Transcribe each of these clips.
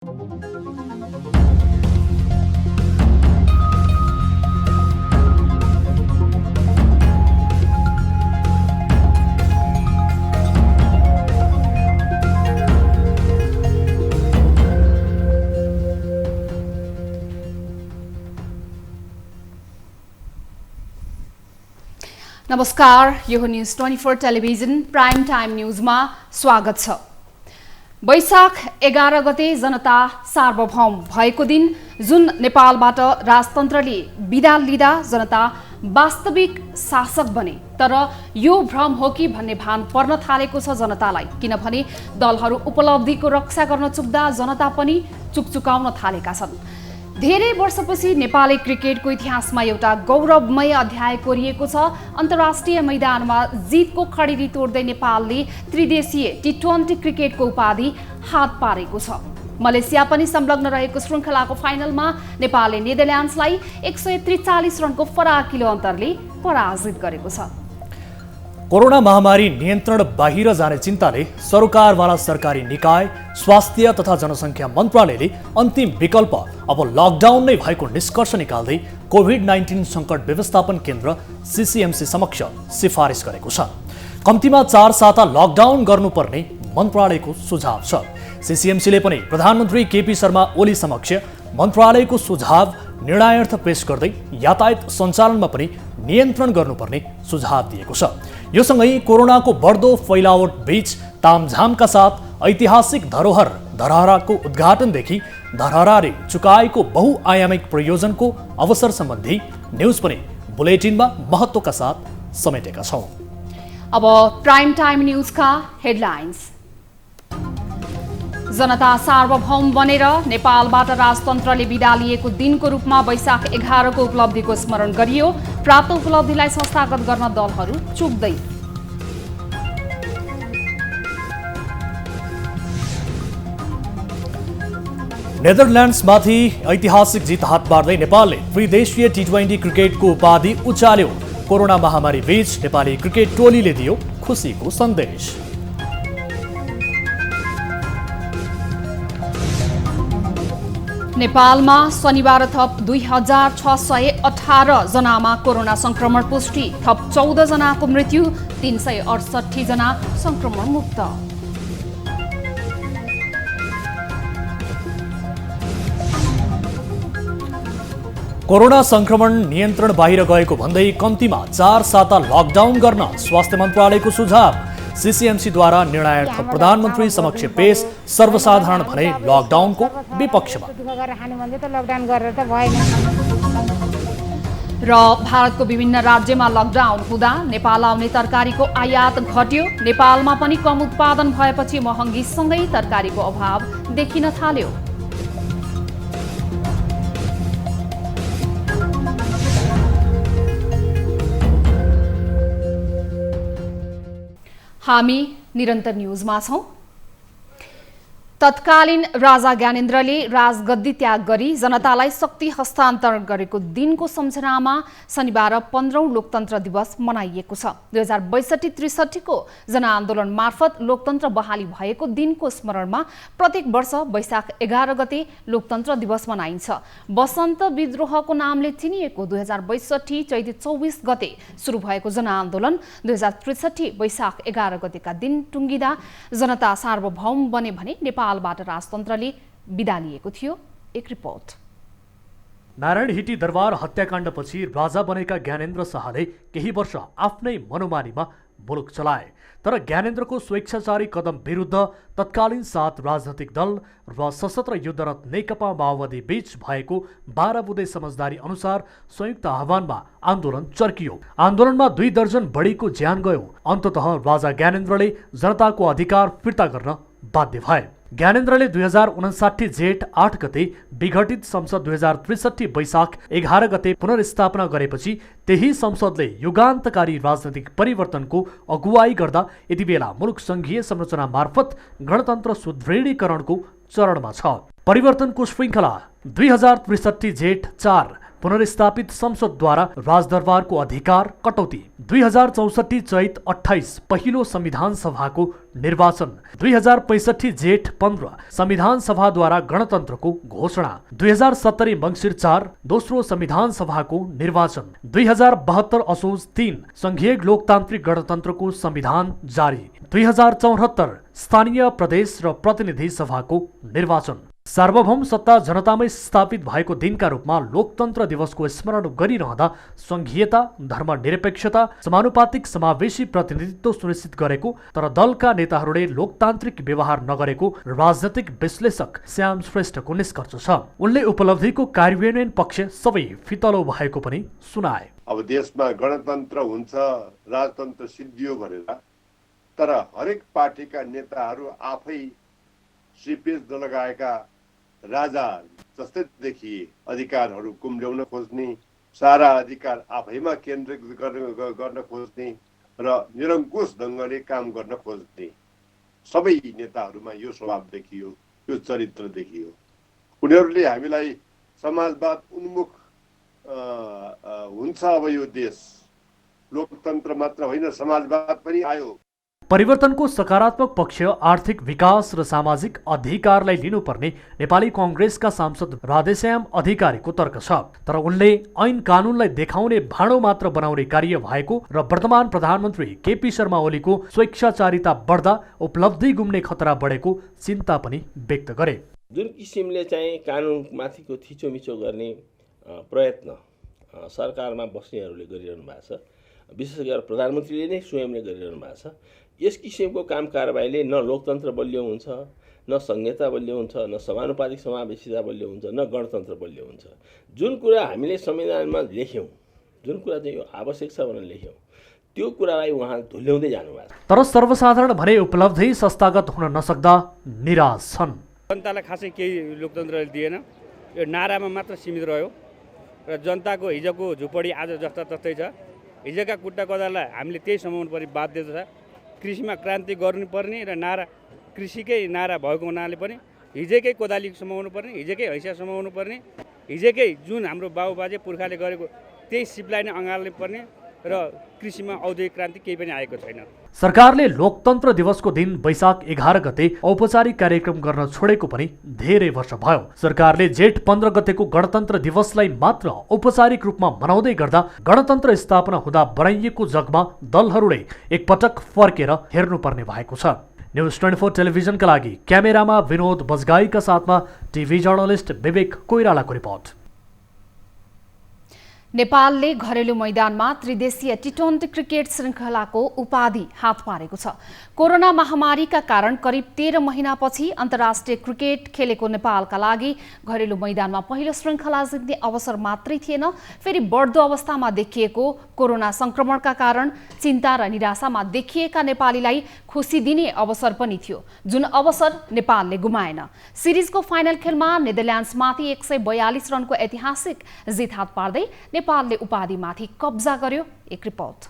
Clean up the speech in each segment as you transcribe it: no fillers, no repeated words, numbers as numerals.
नमस्कार, यो हो न्यूज 24 टेलिभिजन प्राइम टाइम न्यूजमा स्वागत छ। वैशाख 11 गते जनता सार्वभौम भएको दिन, जुन नेपालबाट राजतन्त्रले बिदा लिँदा जनता वास्तविक शासक बने। तर यो भ्रम हो कि भन्ने भान पर्न थालेको छ जनतालाई, किनभने दलहरू उपलब्धिको रक्षा गर्न चुक्दा जनता पनि चुकचुकाउन थालेका छन्। धेरै वर्षपछि नेपाली क्रिकेटको इतिहासमा एउटा गौरवमय अध्याय कोरिएको छ। अन्तर्राष्ट्रिय मैदानमा जितको खडेरी तोड्दै नेपालले त्रिदेशीय टी20 क्रिकेटको उपाधि हात पारेको छ। मलेसिया पनि संलग्न रहेको श्रृङ्खलाको फाइनलमा नेपालले नेदरल्यान्ड्सलाई 143 रनको फराकिलो अन्तरले पराजित गरेको छ। कोरोना महामारी नियन्त्रण बाहिर जाने चिन्ताले सरकारवाला सरकारी निकाय, स्वास्थ्य तथा जनसङ्ख्या मन्त्रालयले अन्तिम विकल्प अब लकडाउन नै भएको निष्कर्ष निकाल्दै कोभिड-19 सङ्कट व्यवस्थापन केन्द्र सीसीएमसी समक्ष सिफारिस गरेको छ। कम्तीमा 4 साता लकडाउन गर्नुपर्ने मन्त्रालयको सुझाव छ। सीसीएमसीले पनि प्रधानमन्त्री केपी शर्मा ओली समक्ष मन्त्रालयको सुझाव निर्णयार्थ पेश गर्दै यातायात सञ्चालनमा पनि नियन्त्रण गर्नुपर्ने सुझाव दिएको छ। यो सँगै कोरोनाको बढ्दो फैलावट बीच तामझामका साथ ऐतिहासिक धरोहरको उद्घाटनदेखि धरहराले चुकाएको बहुआयामिक प्रयोजनको अवसर सम्बन्धी न्युज पनि बुलेटिनमा महत्त्वका साथ समेटेका छौँ। अब प्राइम टाइम न्युजका हेडलाइन्स। जनता सार्वभौम बनेर नेपालबाट राजतन्त्रले बिदा लिएको दिनको रूपमा वैशाख 11 को उपलब्धिको स्मरण गरियो। प्राप्त उपलब्धिलाई संस्थागत गर्न दलहरू चुक्दै। नेदरल्यान्ड्समाथि ऐतिहासिक जित हात पार्दै नेपालले त्रिदेशीय टी20 क्रिकेटको उपाधि उचाल्यो। कोरोना महामारी बीच नेपाली क्रिकेट टोलीले दियो खुसीको सन्देश। नेपालमा शनिबार थप 2618 जनामा कोरोना संक्रमण पुष्टि, थप 14 जनाको मृत्यु, 368 जना संक्रमण मुक्त। कोरोना संक्रमण नियन्त्रण बाहिर गएको भन्दै कम्तीमा 4 साता लकडाउन गर्न स्वास्थ्य मन्त्रालयको सुझाव। सीसीएमसीद्वारा निर्णयार्थ प्रधानमन्त्री समक्ष पेश, सर्वसाधारण भने लकडाउनको विपक्षमा। र भारतको विभिन्न राज्यमा लकडाउन हुँदा नेपाल आउने तरकारीको आयात घट्यो। नेपालमा पनि कम उत्पादन भएपछि महँगीसँगै तरकारीको अभाव देखिन थाल्यो। हामी निरन्तर न्युजमा छौं। तत्कालीन राजा ज्ञानेन्द्रले राजगद्दी त्याग गरी जनतालाई शक्ति हस्तान्तरण गरेको दिनको सम्झनामा शनिबार 15औं लोकतन्त्र दिवस मनाइएको छ। 2062-63 को जनआन्दोलन मार्फत लोकतन्त्र बहाली भएको दिनको स्मरणमा प्रत्येक वर्ष वैशाख 11 गते लोकतन्त्र दिवस मनाइन्छ। वसन्त विद्रोहको नामले चिनिएको 2062 चैत 24 गते सुरु भएको जनआन्दोलन 2063 वैशाख 11 गतेका दिन टुङ्गिँदा जनता सार्वभौम बने भने नेपालबाट राजतन्त्रले बिदा लिएको थियो। एक रिपोर्ट। नारायण हिटी दरबार हत्याकाण्डपछि राजा बनेका ज्ञानेन्द्र शाहले केही वर्ष आफ्नै मनोमानीमा मुलुक चलाए। तर ज्ञानेन्द्रको स्वेच्छाचारी कदम विरुद्ध तत्कालीन 7 राजनैतिक दल र सशस्त्र युद्धरत नेकपा माओवादी बीच भएको 12 बुँदे समझदारी अनुसार संयुक्त आह्वानमा आन्दोलन चर्कियो। आन्दोलनमा 2 दर्जन बढीको ज्यान गयो। अन्ततः राजा ज्ञानेन्द्रले जनताको अधिकार फिर्ता गर्न बाध्य भए। ज्ञानेन्द्रले 2059 जेठ 8 गते विघटित संसद 2063 वैशाख 11 गते पुनर्स्थापना गरेपछि त्यही संसदले युगान्तकारी राजनैतिक परिवर्तनको अगुवाई गर्दा यति बेला मुलुक संघीय संरचना मार्फत गणतन्त्र सुदृढीकरणको चरणमा छ। परिवर्तनको श्रृङ्खला 2063 जेठ 4 पुनर्स्थापित संसदद्वारा राजदरबारको अधिकार कटौती, 2064 चैत 28 पहिलो संविधान सभाको निर्वाचन, 2065 जेठ 15 संविधान सभाद्वारा गणतन्त्रको घोषणा, 2070 मङ्सिर 4 दोस्रो संविधान सभाको निर्वाचन, 2072 असोज 3 संघीय लोकतान्त्रिक गणतन्त्रको संविधान जारी, 2074 स्थानीय प्रदेश र प्रतिनिधि सभाको निर्वाचन। सार्वभौम सत्ता जनतामै स्थापित भएको दिनका रूपमा लोकतन्त्र दिवसको स्मरण गरिरहँदा संघीयता, धर्मनिरपेक्षता, समानुपातिक समावेशी प्रतिनिधित्व सुनिश्चित गरेको तर दलका नेताहरूले लोकतान्त्रिक व्यवहार नगरेको राजनैतिक विश्लेषक श्याम श्रेष्ठको निष्कर्ष छ। उनले उपलब्धिको कार्यान्वयन पक्ष सबै फितलो भएको पनि सुनाए। अब देशमा गणतन्त्र हुन्छ, राजतन्त्र सिद्धियो भनेर, तर हरेक पार्टीका नेताहरू आफै सिपेज नलगाएका राजा जस्तै देखिए। अधिकारहरू कुम्ल्याउन खोज्ने, सारा अधिकार आफैमा केन्द्रित गर्न खोज्ने र निरङ्कुश ढङ्गले काम गर्न खोज्ने सबै नेताहरूमा यो स्वभाव देखियो, यो चरित्र देखियो। उनीहरूले हामीलाई समाजवाद उन्मुख हुन्छ अब यो देश, लोकतन्त्र मात्र होइन समाजवाद पनि आयो। परिवर्तनको सकारात्मक पक्ष आर्थिक विकास र सामाजिक अधिकारलाई लिनुपर्ने नेपाली कांग्रेसका सांसद राधेश्याम अधिकारीको तर्क छ। तर उनले ऐन कानूनलाई देखाउने भाँडो मात्र बनाउने कार्य भएको र वर्तमान प्रधानमन्त्री केपी शर्मा ओलीको स्वेच्छाचारिता बढ्दा उपलब्धि गुम्ने खतरा बढेको चिन्ता पनि व्यक्त गरे। जुन किसिमले चाहिँ कानुनमाथिको थिचोमिचो गर्ने प्रयत्न सरकारमा बस्नेहरूले गरिरहनु भएको छ, विशेष गरेर प्रधानमन्त्रीले नै स्वयंले गरिरहनु भएको छ, यस किसिमको काम कारबाहीले न लोकतन्त्र बलियो हुन्छ, न संहिता बलियो हुन्छ, न समानुपातिक समावेशिता बलियो हुन्छ, न गणतन्त्र बलियो हुन्छ। जुन कुरा हामीले संविधानमा लेख्यौँ, जुन कुरा चाहिँ यो आवश्यक छ भनेर लेख्यौँ, त्यो कुरालाई उहाँ धुल्याउँदै जानुभएको छ। तर सर्वसाधारण भने उपलब्धि संस्थागत हुन नसक्दा निराश छन्। जनतालाई खासै केही लोकतन्त्रले दिएन, यो नारामा मात्र सीमित रह्यो र जनताको हिजोको झुपडी आज जस्ता तस्तै छ। हिजोका कुट्टा कोदालाई हामीले त्यही समाउनु पर्ने बाध्यता छ। कृषिमा क्रान्ति गर्नुपर्ने र नारा कृषिकै नारा भएको हुनाले पनि हिजोकै कोदाली समाउनु पर्ने, हिजोकै हैसिया समाउनु पर्ने, हिजोकै जुन हाम्रो बाबुबाजे पुर्खाले गरेको त्यही सिपलाई नै अँगाल्नु पर्ने र कृषिमा औद्योगिक क्रान्ति केही पनि आएको छैन। सरकारले लोकतन्त्र दिवसको दिन वैशाख 11 गते औपचारिक कार्यक्रम गर्न छोडेको पनि धेरै वर्ष भयो। सरकारले जेठ 15 गतेको गणतन्त्र दिवसलाई मात्र औपचारिक रूपमा मनाउँदै गर्दा गणतन्त्र स्थापना हुँदा बनाइएको जगमा दलहरूले एकपटक फर्केर हेर्नुपर्ने भएको छ। न्युज 24 टेलिभिजनका लागि क्यामेरामा विनोद बजगाईका साथमा टिभी जर्नलिस्ट विवेक कोइरालाको रिपोर्ट। नेपालले घरेलु मैदानमा त्रिदेशीय टी20 क्रिकेट श्रृङ्खलाको उपाधि हात पारेको छ। कोरोना महामारीका कारण करिब 13 महिनापछि अन्तर्राष्ट्रिय क्रिकेट खेलेको नेपालका लागि घरेलु मैदानमा पहिलो श्रृङ्खला जित्ने अवसर मात्रै थिएन, फेरि बढ्दो अवस्थामा देखिएको कोरोना संक्रमणका कारण चिन्ता र निराशामा देखिएका नेपालीलाई खुसी दिने अवसर पनि थियो, जुन अवसर नेपालले गुमाएन। सिरिजको फाइनल खेलमा नेदरल्यान्ड्समाथि 142 रनको ऐतिहासिक जित हात पार्दै नेपालले उपाधिमाथि कब्जा गर्यो। एक रिपोर्ट।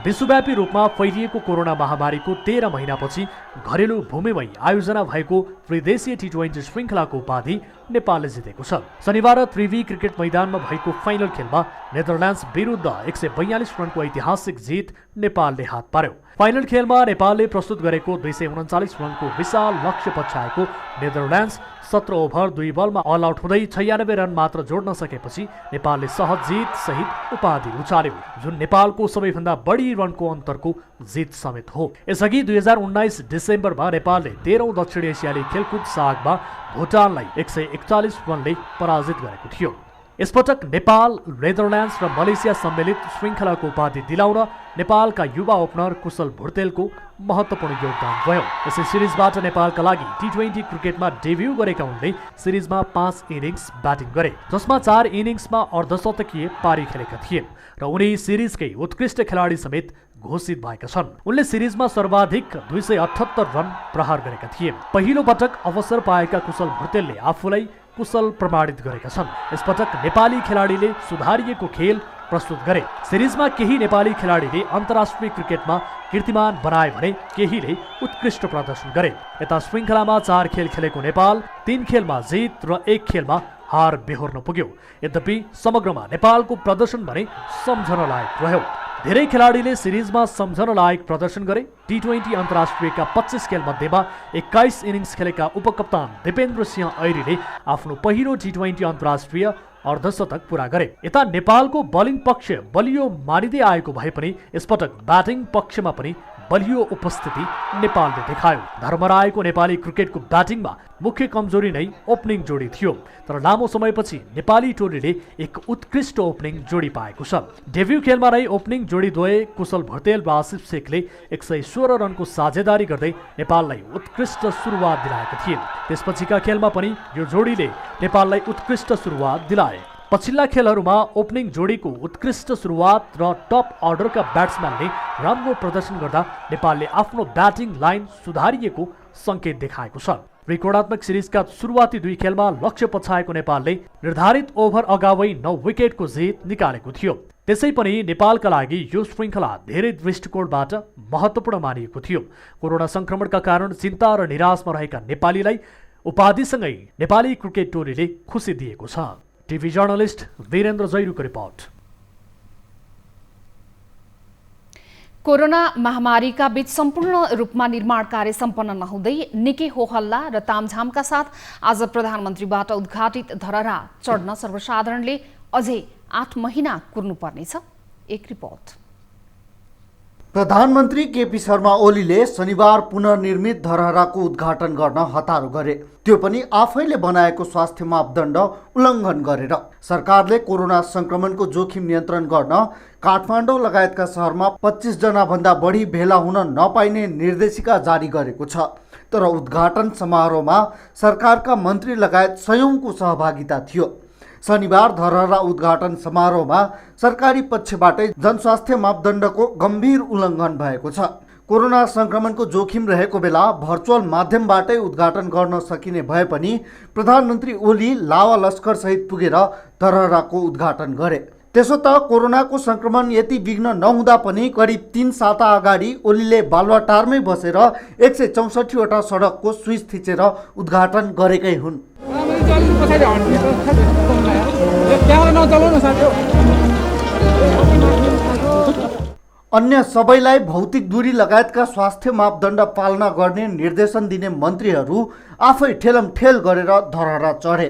विश्वव्यापी रूपमा फैलिएको कोरोना महामारीको 13 महिनापछि घरेलु भूमिमै आयोजना भएको त्रिदेशीय टी20 श्रृङ्खलाको उपाधि नेपालले जितेको छ। शनिबार त्रिवी क्रिकेट मैदानमा भएको फाइनल खेलमा नेदरल्यान्ड्स विरुद्ध 142 रनको ऐतिहासिक जित नेपालले हात पार्यो। फाइनल खेलमा नेपालले प्रस्तुत गरेको 239 रनको विशाल लक्ष्य पछ्याएको नेदरल्यान्ड्स 17 ओभर 2 बलमा अल आउट हुँदै 96 रन मात्र जोड्न सकेपछि नेपालले सहज जित सहित उपाधि उचाल्यो, जुन नेपालको सबैभन्दा बढी रनको अन्तरको जित समेत हो। यसअघि 2019 डिसेम्बरमा नेपालले 13औं दक्षिण एसियाली खेलकुद सागमा भुटानलाई 141 रनले पराजित गरेको थियो। यसपटक नेपाल, नेदरल्यान्ड्स र मलेसिया सम्मिलित श्रृङ्खलाको उपाधि दिलाउन नेपालका युवा ओपनर कुशल भुर्तेलको महत्त्वपूर्ण योगदान भयो। यसै सिरिजबाट नेपालका लागि टी20 क्रिकेटमा डेब्यू गरेका उनले सिरिजमा 5 इनिङ्स ब्याटिङ गरे, जसमा 4 इनिङ्समा अर्धशतकीय पारी खेलेका थिए र उनी सिरिजकै उत्कृष्ट खेलाडी समेत घोषित भएका छन्। उनले सिरिजमा सर्वाधिक 278 रन प्रहार गरेका थिए। पहिलो पटक अवसर पाएका कुशल भुर्तेलले आफूलाई कुशल प्रमाणित गरेका छन्। यसपटक नेपाली खेलाडीले सुधारिएको खेल, प्रस्तुत गरे। सिरिजमा केही नेपाली खेलाडीले अन्तर्राष्ट्रिय क्रिकेटमा कीर्तिमान बनाए भने केहीले उत्कृष्ट प्रदर्शन गरे। यता श्रृङ्खलामा 4 खेल खेलेको नेपाल 3 खेलमा जित र 1 खेलमा हार बेहोर्न पुग्यो। यद्यपि समग्रमा नेपालको प्रदर्शन भने सम्झन लायक रह्यो। धेरै खेलाडीले सिरिजमा सम्झन लायक प्रदर्शन गरे। टी20 अन्तर्राष्ट्रियका 25 खेल मध्येमा 21 इनिङ्स खेलेका उपकप्तान दिपेन्द्र सिंह ऐरीले आफ्नो पहिलो टी20 अन्तर्राष्ट्रिय अर्धशतक पूरा गरे। यता नेपालको बलिङ पक्ष बलियो मानिँदै आएको भए पनि यसपटक ब्याटिङ पक्षमा पनि बलियो उपस्थिति नेपालले देखायो। धर्मरायको नेपाली क्रिकेटको ब्याटिङमा मुख्य कमजोरी नै ओपनिङ जोडी थियो, तर लामो समयपछि नेपाली टोलीले एक उत्कृष्ट ओपनिङ जोडी पाएको छ। डेब्यू खेलमा नै ओपनिङ जोडी द्वय कुशल भर्तेल र आसिफ शेखले 116 रनको साझेदारी गर्दै नेपाललाई उत्कृष्ट सुरुवात दिलाएका थिए। त्यसपछिका खेलमा पनि यो जोडीले नेपाललाई उत्कृष्ट सुरुवात दिलाए। पछिल्ला खेलहरूमा ओपनिङ जोडीको उत्कृष्ट सुरुवात र टप अर्डरका ब्याट्सम्यानले राम्रो प्रदर्शन गर्दा नेपालले आफ्नो ब्याटिङ लाइन सुधारिएको सङ्केत देखाएको छ। रिकर्डात्मक सिरिजका सुरुवाती 2 खेलमा लक्ष्य पछाएको नेपालले निर्धारित ओभर अगावै 9 विकेटको जित निकालेको थियो। त्यसै पनि नेपालका लागि यो श्रृङ्खला धेरै दृष्टिकोणबाट महत्त्वपूर्ण मानिएको थियो। कोरोना संक्रमणका कारण चिन्ता र निराशमा रहेका नेपालीलाई उपाधिसँगै नेपाली क्रिकेट टोलीले खुसी दिएको छ। टिभी जर्नलिस्ट वीरेन्द्र जैरूको रिपोर्ट। कोरोना महामारीका बीच सम्पूर्ण रूपमा निर्माण कार्य सम्पन्न नहुँदै निकै होहल्ला र तामझामका साथ आज प्रधानमन्त्रीबाट उद्घाटित धरहरा चढ्न सर्वसाधारणले अझै 8 महिना कुर्नुपर्नेछ। एक रिपोर्ट। प्रधानमन्त्री केपी शर्मा ओलीले शनिबार पुनर्निर्मित धरहराको उद्घाटन गर्न हतारो गरे, त्यो पनि आफैले बनाएको स्वास्थ्य मापदण्ड उल्लङ्घन गरेर। सरकारले कोरोना संक्रमणको जोखिम नियन्त्रण गर्न काठमाडौँ लगायतका शहरमा 25 जना भन्दा बढी भेला हुन नपाइने निर्देशिका जारी गरेको छ। तर उद्घाटन समारोहमा सरकारका मन्त्री लगायत सयौंको सहभागिता थियो। शनिबार धरहरा उद्घाटन समारोहमा सरकारी पक्षबाटै जनस्वास्थ्य मापदण्डको गम्भीर उल्लङ्घन भएको छ। कोरोना संक्रमणको जोखिम रहेको बेला भर्चुअल माध्यमबाटै उद्घाटन गर्न सकिने भए पनि प्रधानमन्त्री ओली लावा लस्कर सहित पुगेर धरहराको उद्घाटन गरे। त्यसो त कोरोनाको संक्रमण यति विघ्न नहुँदा पनि करिब 3 साता अगाडि ओलीले बालुवाटारमै बसेर 164 वटा सडकको स्विच थिचेर उद्घाटन गरेकै हुन्। अन्य सबैलाई भौतिक दूरी लगायतका स्वास्थ्य मापदण्ड पालना गर्ने निर्देशन दिने मन्त्रीहरू आफै ठेलमठेल गरेर धरहरा चढे।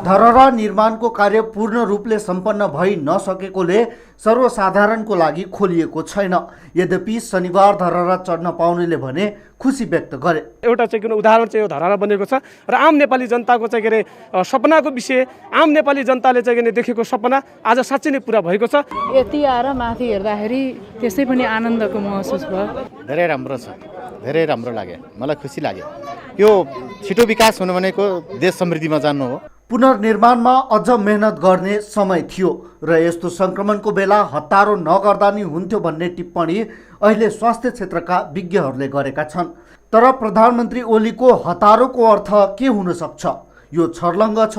धरहरा निर्माणको कार्य पूर्ण रूपले सम्पन्न भइ नसकेकोले सर्वसाधारणको लागि खोलिएको छैन। यद्यपि शनिबार धरहरा चढ्न पाउनेले भने खुसी व्यक्त गरे। एउटा चाहिँ उदाहरण चाहिँ यो धरहरा बनेको छ र आम नेपाली जनताको चाहिँ के अरे सपनाको विषय, आम नेपाली जनताले चाहिँ देखेको सपना आज साँच्चै नै पुरा भएको छ। यति आएर माथि हेर्दाखेरि त्यसै पनि आनन्दको महसुस भयो। धेरै राम्रो छ, धेरै राम्रो लाग्यो, मलाई खुसी लाग्यो। यो छिटो विकास हुनु भनेको देश समृद्धिमा जानु हो। पुनर्निर्माणमा अझ मेहनत गर्ने समय थियो र यस्तो संक्रमणको बेला हतारो नगर्दा नि हुन्थ्यो भन्ने टिप्पणी अहिले स्वास्थ्य क्षेत्रका विज्ञहरूले गरेका छन्। तर प्रधानमन्त्री ओलीको हतारोको अर्थ के हुन सक्छ? यो छर्लङ्ग छ,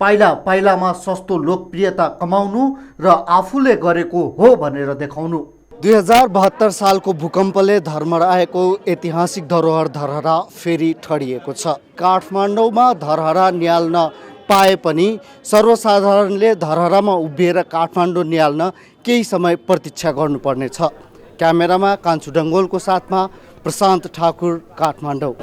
पाइला पाइलामा सस्तो लोकप्रियता कमाउनु र आफूले गरेको हो भनेर देखाउनु। 2072 सालको भूकम्पले धर्मरायको ऐतिहासिक धरोहर धरहरा फेरि ठडिएको छ। काठमाडौँमा धरहरा निहाल्न पाए पनि सर्वसाधारणले धरहरामा उभिएर काठमाडौँ निहाल्न केही समय प्रतीक्षा गर्नुपर्ने छ। क्यामेरामा कान्छु डङ्गोलको साथमा प्रशान्त ठाकुर, काठमाडौँ।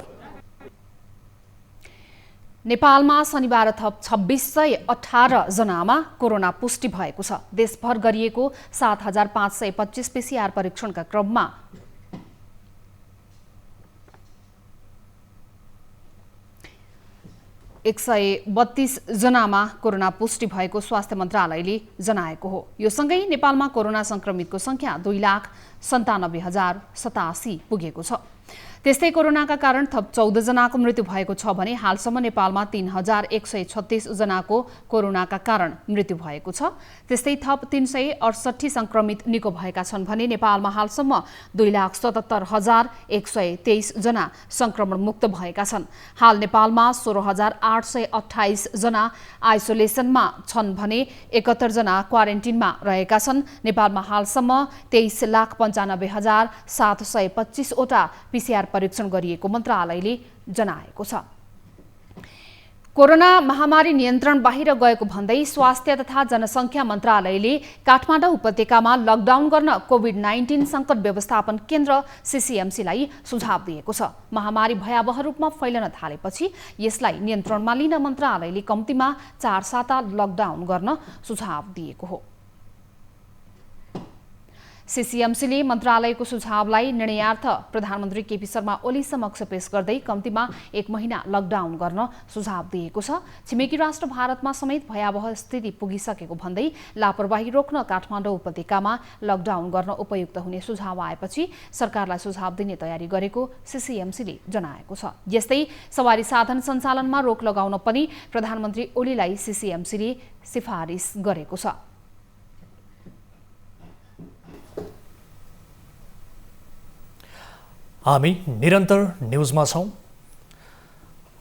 नेपालमा शनिबार थप 2618 जनामा कोरोना पुष्टि भएको छ। देशभर गरिएको 7525 PCR परीक्षणका क्रममा 132 जनामा कोरोना पुष्टि भएको स्वास्थ्य मन्त्रालयले जनाएको हो। यो सँगै नेपालमा कोरोना संक्रमितको संख्या 2,97,087 पुगेको छ। त्यस्तै कोरोनाका कारण थप 14 जनाको मृत्यु भएको छ भने हालसम्म नेपालमा 3136 जनाको कोरोनाका कारण मृत्यु भएको छ। त्यस्तै थप 368 संक्रमित निको भएका छन् भने नेपालमा हालसम्म 2,77,123 जना संक्रमण मुक्त भएका छन्। हाल नेपालमा 16,828 जना आइसोलेसनमा छन् भने 71 जना क्वारेन्टिनमा रहेका छन्। नेपालमा हालसम्म 23,95,725 वटा PCR परीक्षण गरिएको मन्त्रालयले जनाएको छ। कोरोना महामारी नियन्त्रण बाहिर गएको भन्दै स्वास्थ्य तथा जनसङ्ख्या मन्त्रालयले काठमाडौँ उपत्यकामा लकडाउन गर्न कोभिड-19 सङ्कट व्यवस्थापन केन्द्र CCMCलाई सुझाव दिएको छ। महामारी भयावह रूपमा फैलन थालेपछि यसलाई नियन्त्रणमा लिन मन्त्रालयले कम्तीमा 4 साता लकडाउन गर्न सुझाव दिएको हो। CCMCले मन्त्रालयको सुझावलाई निर्णयार्थ प्रधानमन्त्री केपी शर्मा ओली समक्ष पेश गर्दै कम्तीमा 1 महिना लकडाउन गर्न सुझाव दिएको छ। छिमेकी राष्ट्र भारतमा समेत भयावह स्थिति पुगिसकेको भन्दै लापरवाही रोक्न काठमाडौँ उपत्यकामा लकडाउन गर्न उपयुक्त हुने सुझाव आएपछि सरकारलाई सुझाव दिने तयारी गरेको CCMCले जनाएको छ। यस्तै सवारी साधन सञ्चालनमा रोक लगाउन पनि प्रधानमन्त्री ओलीलाई CCMCले सिफारिस गरेको छ। हामी निरन्तर न्युजमा छौं।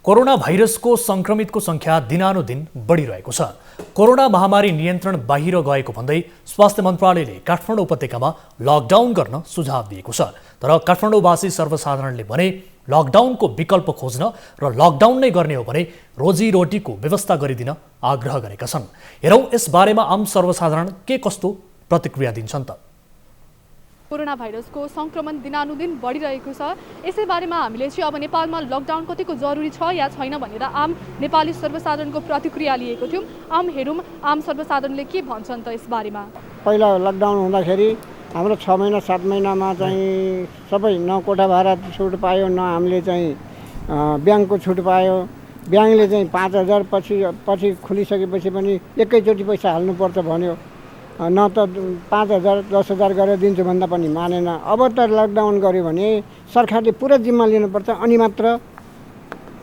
कोरोना भाइरसको संक्रमितको संख्या दिनानुदिन बढिरहेको छ। कोरोना महामारी नियन्त्रण बाहिर गएको भन्दै स्वास्थ्य मन्त्रालयले काठमाडौँ उपत्यकामा लकडाउन गर्न सुझाव दिएको छ। तर काठमाडौँवासी सर्वसाधारणले भने लकडाउनको विकल्प खोज्न र लकडाउन नै गर्ने हो भने रोजीरोटीको व्यवस्था गरिदिन आग्रह गरेका छन्। हेरौँ यस बारेमा आम सर्वसाधारण के कस्तो प्रतिक्रिया दिन्छन् त। कोरोना भाइरसको संक्रमण दिनानुदिन बढिरहेको छ। यसै बारेमा हामीले चाहिँ अब नेपालमा लकडाउन कतिको जरुरी छ या छैन भनेर आम नेपाली सर्वसाधारणको प्रतिक्रिया लिएको थियौँ। हेरौँ आम सर्वसाधारणले के भन्छन् त यस बारेमा। पहिला लकडाउन हुँदाखेरि हाम्रो 6 महिना 7 महिनामा चाहिँ सबै न कोठा भाडा छुट पायो न हामीले चाहिँ ब्याङ्कको छुट पायो। ब्याङ्कले चाहिँ 5,000 पछि खुलिसकेपछि पनि एकैचोटि पैसा हाल्नुपर्छ भन्यो। न त 5,000 10,000 गरेर दिन्छु भन्दा पनि मानेन। अब त लकडाउन गर्यो भने सरकारले पुरा जिम्मा लिनुपर्छ अनि मात्र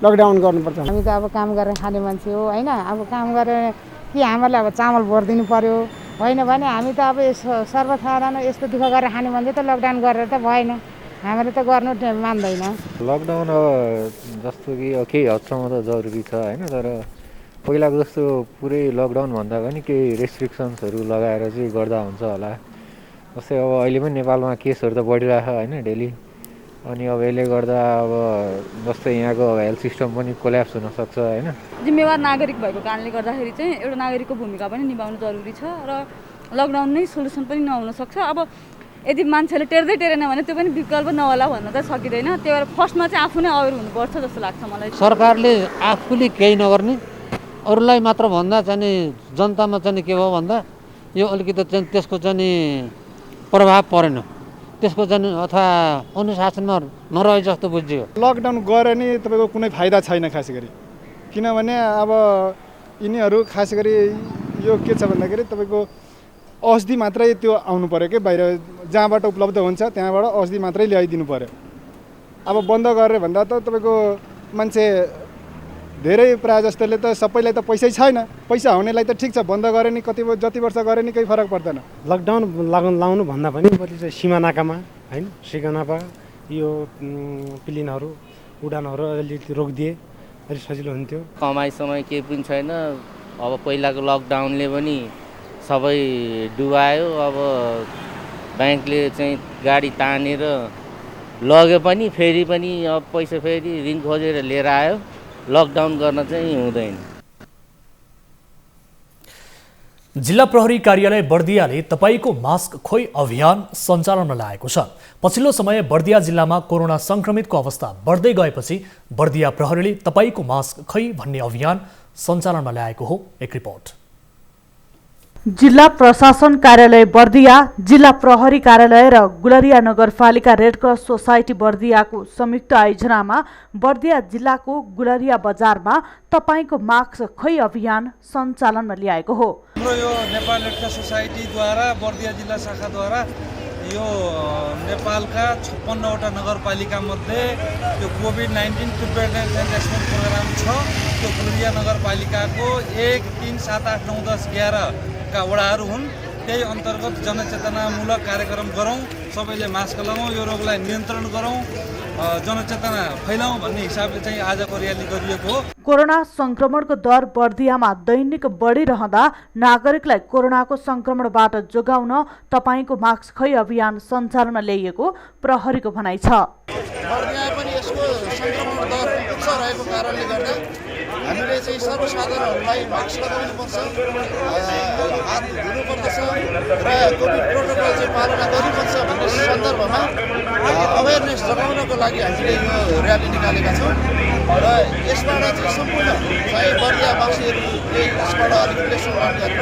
लकडाउन गर्नुपर्छ। हामी त अब काम गरेर खाने मान्छे हो होइन। अब काम गरेर कि हामीलाई अब चामल भरिदिनु पर्यो होइन भने हामी त अब सर्वसाधारण यस्तो दुःख गरेर खाने मान्छे त लकडाउन गरेर त भएन। हामीले त गर्नु मान्दैन। लकडाउन अब जस्तो कि केही हदसम्म त जरुरी छ होइन। तर पहिलाको जस्तो पुरै लकडाउन भन्दा पनि केही रेस्ट्रिक्सन्सहरू लगाएर चाहिँ गर्दा हुन्छ होला। जस्तै अब अहिले पनि नेपालमा केसहरू त बढिरहेछ होइन डेली। अनि अब यसले गर्दा अब जस्तै यहाँको हेल्थ सिस्टम पनि कोल्याप्स हुनसक्छ होइन। जिम्मेवार नागरिक भएको कारणले गर्दाखेरि चाहिँ एउटा नागरिकको भूमिका पनि निभाउनु जरुरी छ र लकडाउन नै सोल्युसन पनि नहुन सक्छ। अब यदि मान्छेले टेर्दैन भने त्यो पनि विकल्प नहोला भन्न त सकिँदैन। त्यही भएर फर्स्टमा चाहिँ आफू नै अवेर हुनुपर्छ जस्तो लाग्छ मलाई। सरकारले आफूले केही नगर्ने अरूलाई मात्र भन्दा चाहिँ जनतामा चाहिँ के भयो भन्दा यो अलिकति चाहिँ त्यसको चाहिँ प्रभाव परेन। त्यसको चाहिँ अथवा अनुशासनमा नरहे जस्तो बुझ्यो। लकडाउन गरे नि तपाईँको कुनै फाइदा छैन खास गरी। किनभने अब यिनीहरू खास गरी यो के छ भन्दाखेरि तपाईँको औषधि मात्रै त्यो आउनु पर्यो कि बाहिर जहाँबाट उपलब्ध हुन्छ त्यहाँबाट औषधि मात्रै ल्याइदिनु पर्यो। अब बन्द गरेर भन्दा त तपाईँको मान्छे धेरै प्रायः जस्तोले त सबैलाई त पैसै छैन। पैसा हुनेलाई त ठिक छ, बन्द गरे नि जति वर्ष गरे नि केही फरक पर्दैन। लकडाउन लाउनु भन्दा पनि चाहिँ सीमानाकामा होइन सिमानामा यो प्लेनहरू उडानहरू अलिकति रोकिदिए अलिक सजिलो हुन्थ्यो। कमाइ समय केही पनि छैन। अब पहिलाको लकडाउनले पनि सबै डुबायो। अब ब्याङ्कले चाहिँ गाडी तानेर लग्यो पनि फेरि पनि अब पैसा फेरि ऋण खोजेर लिएर आयो। लकडाउन गर्न चाहिँ हुँदैन। जिल्ला प्रहरी कार्यालय बर्दियाले तपाईको मास्क खोइ अभियान सञ्चालनमा ल्याएको छ। पछिल्लो समय बर्दिया जिल्लामा कोरोना संक्रमितको अवस्था बढ्दै गएपछि बर्दिया प्रहरीले तपाईको मास्क खै भन्ने अभियान सञ्चालनमा ल्याएको हो। एक रिपोर्ट। जिल्ला प्रशासन कार्यालय बर्दिया, जिल्ला प्रहरी कार्यालय र गुलरिया नगरपालिका रेडक्रस सोसाइटी बर्दियाको संयुक्त आयोजनामा बर्दिया जिल्लाको गुलरिया बजारमा तपाईको मास्क खै अभियान सञ्चालनमा ल्याएको हो। हाम्रो यो नेपाल रेडक्रस सोसाइटीद्वारा बर्दिया जिल्ला शाखाद्वारा यो नेपालका 56वटा नगरपालिका मध्ये त्यो कोभिड-19 प्रिपेयरनेस एन्ड रेस्पोन्स प्रोग्राम छ। त्यो गुलरिया नगरपालिकाको 1, 3, 7, 8, 9, 10, 11 का वडाहरू हुन्। त्यही अन्तर्गत जनचेतनामूलक कार्यक्रम गरौँ, सबैले मास्क लगाउँ, यो रोगलाई नियन्त्रण गरौँ, जनचेतना फैलाउँ भन्ने हिसाबले चाहिँ आजको र्याली गरिएको हो। कोरोना संक्रमणको दर बर्दियामा दैनिक बढिरहँदा नागरिकलाई कोरोनाको संक्रमणबाट जोगाउन तपाईको मास्क खै अभियान सञ्चालनमा ल्याइएको प्रहरीको भनाइ छ। बर्दिया पनि यसको संक्रमण दर उच्च रहेको कारणले गर्दा हामीले चाहिँ सर्वसाधारणहरूलाई मास्क लगाउनुपर्छ, हात धुनुपर्दछ र कोभिड प्रोटोकल चाहिँ पालना गर्नुपर्छ भन्ने सन्दर्भमा अवेरनेस जगाउनको लागि हामीले यो र्याली निकालेका छौँ र यसबाट चाहिँ सम्पूर्ण चाहिँ बर्दियावासीहरूले यसबाट अलिक लेसन लर्न गरेर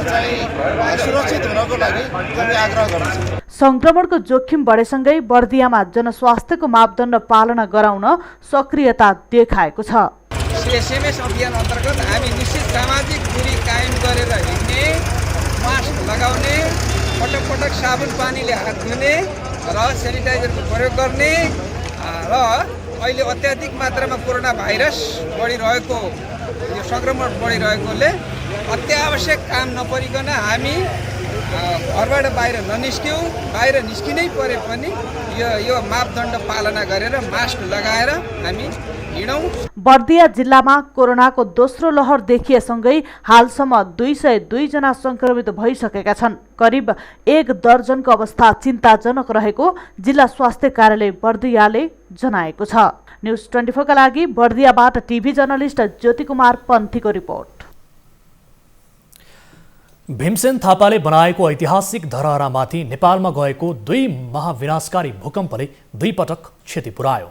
चाहिँ सुरक्षित हुनको लागि हामी आग्रह गर्दछौँ। संक्रमणको जोखिम बढेसँगै बर्दियामा जनस्वास्थ्यको मापदण्ड पालना गराउन सक्रियता देखाएको छ। एसएमएस अभियान अन्तर्गत हामी निश्चित सामाजिक दूरी कायम गरेर हिँड्ने, मास्क लगाउने, पटक पटक साबुन पानीले हात धुने र सेनिटाइजरको प्रयोग गर्ने र अहिले अत्याधिक मात्रामा कोरोना भाइरस बढिरहेको, यो सङ्क्रमण बढिरहेकोले अत्यावश्यक काम नपरिकन हामी घरबाट बाहिर ननिस्क्यौँ, बाहिर निस्किनै परे पनि यो मापदण्ड पालना गरेर मास्क लगाएर हामी हिँडौँ। बर्दिया जिल्लामा कोरोनाको दोस्रो लहर देखिएसँगै हालसम्म 202 जना संक्रमित भइसकेका छन्। करिब 1 दर्जनको अवस्था चिन्ताजनक रहेको जिल्ला स्वास्थ्य कार्यालय बर्दियाले जनाएको छ। न्युज 24 का लागि बर्दियाबाट TV journalist Jyoti Kumar पन्थीको report. Bhimsen थापाले बनाएको ऐतिहासिक धरहरामाथि नेपालमा गएको 2 महाविनाशकारी भूकम्पले 2 पटक क्षति पुर्यायो।